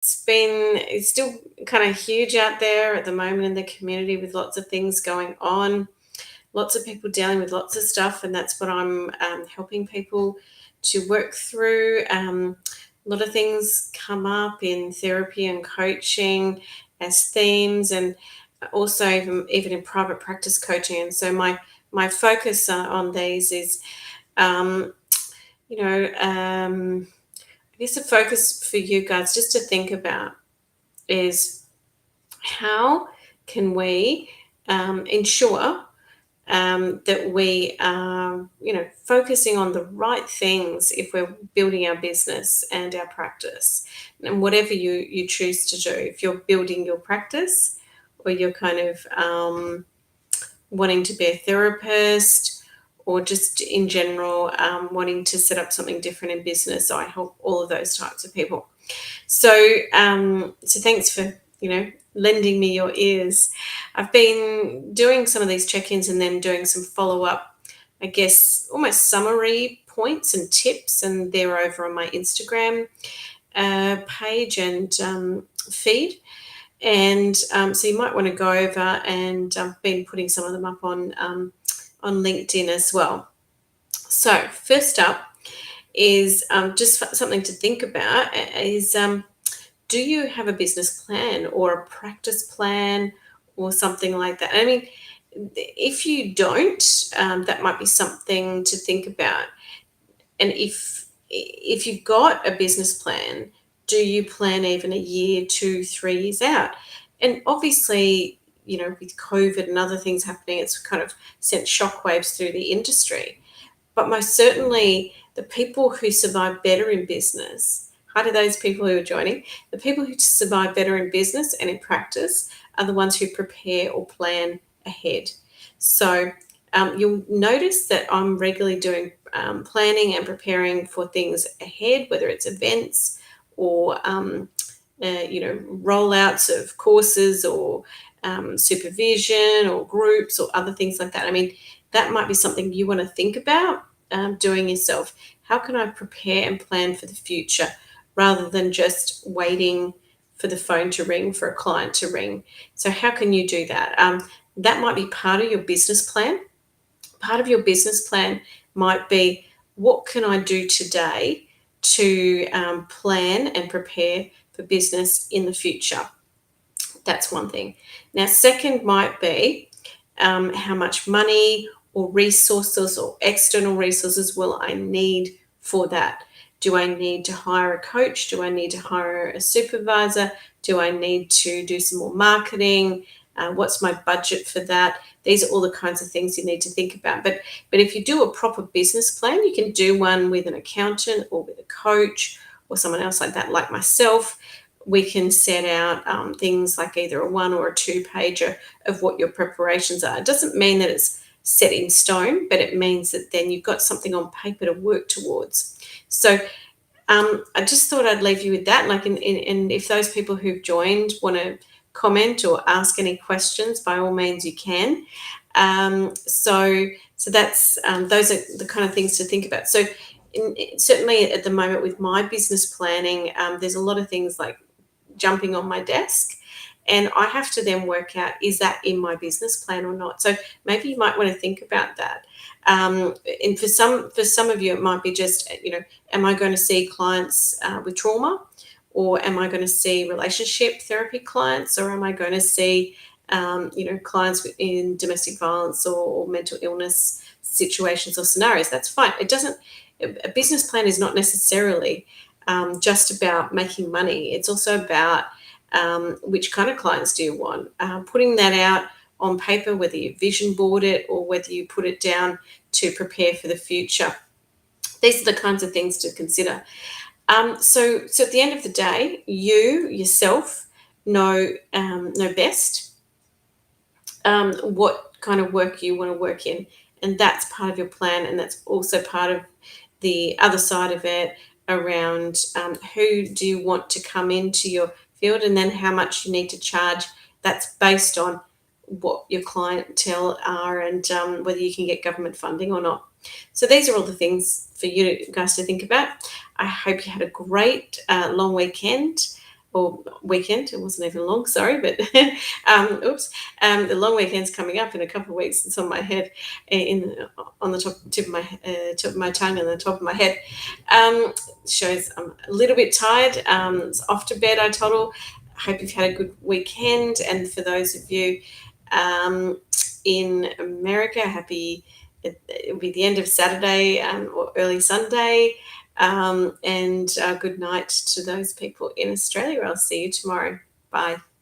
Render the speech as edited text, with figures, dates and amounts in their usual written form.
it's still kind of huge out there at the moment in the community with lots of things going on, lots of people dealing with lots of stuff, and that's what I'm helping people to work through. A lot of things come up in therapy and coaching as themes, and also even in private practice coaching. And so my focus on these is, um, you know, I guess the focus for you guys just to think about is how can we ensure that we are, focusing on the right things if we're building our business and our practice, and whatever you choose to do. If you're building your practice, or you're kind of wanting to be a therapist, or just in general wanting to set up something different in business. So I help all of those types of people. So thanks for lending me your ears. I've been doing some of these check-ins and then doing some follow-up, I guess, almost summary points and tips, and they're over on my Instagram page and feed. And so you might want to go over, and I've been putting some of them up on LinkedIn as well. So first up is just something to think about is, do you have a business plan or a practice plan or something like that? I mean, if you don't, that might be something to think about. And if you've got a business plan, do you plan even a year, 2, 3 years out? And obviously, with COVID and other things happening, it's kind of sent shockwaves through the industry. But most certainly, the people who survive better in business, hi to those people who are joining, the people who survive better in business and in practice are the ones who prepare or plan ahead. So you'll notice that I'm regularly doing planning and preparing for things ahead, whether it's events or rollouts of courses or supervision or groups or other things like that. I mean, that might be something you want to think about doing yourself. How can I prepare and plan for the future rather than just waiting for the phone to ring, for a client to ring? So how can you do that? That might be part of your business plan. Part of your business plan might be, what can I do today to plan and prepare for business in the future? That's one thing. Now, second might be, how much money or resources or external resources will I need for that? Do I need to hire a coach? Do I need to hire a supervisor? Do I need to do some more marketing? What's my budget for that? These are all the kinds of things you need to think about. But if you do a proper business plan, you can do one with an accountant or with a coach or someone else like that, like myself. We can set out things like either a 1 or a 2 pager of what your preparations are. It doesn't mean that it's set in stone, but it means that then you've got something on paper to work towards. So I just thought I'd leave you with that. Like, and if those people who've joined want to comment or ask any questions, by all means you can. So that's those are the kind of things to think about. So certainly at the moment with my business planning, there's a lot of things like jumping on my desk, and I have to then work out, is that in my business plan or not? So maybe you might want to think about that. And for some of you, it might be just, am I going to see clients with trauma, or am I going to see relationship therapy clients, or am I going to see clients in domestic violence or mental illness situations or scenarios? That's fine. A business plan is not necessarily just about making money. It's also about which kind of clients do you want. Putting that out on paper, whether you vision board it or whether you put it down to prepare for the future. These are the kinds of things to consider. So at the end of the day, you yourself know best what kind of work you want to work in, and that's part of your plan, and that's also part of the other side of it around who do you want to come into your field, and then how much you need to charge. That's based on what your clientele are and whether you can get government funding or not. So these are all the things for you guys to think about. I hope you had a great long weekend. or weekend. It wasn't even long, sorry, but oops. The long weekend's coming up in a couple of weeks. It's on my head, on the tip of my tongue and the top of my head. Shows I'm a little bit tired. It's off to bed, I toddle. I hope you've had a good weekend. And for those of you in America, it'll be the end of Saturday or early Sunday. And good night to those people in Australia. I'll see you tomorrow. Bye.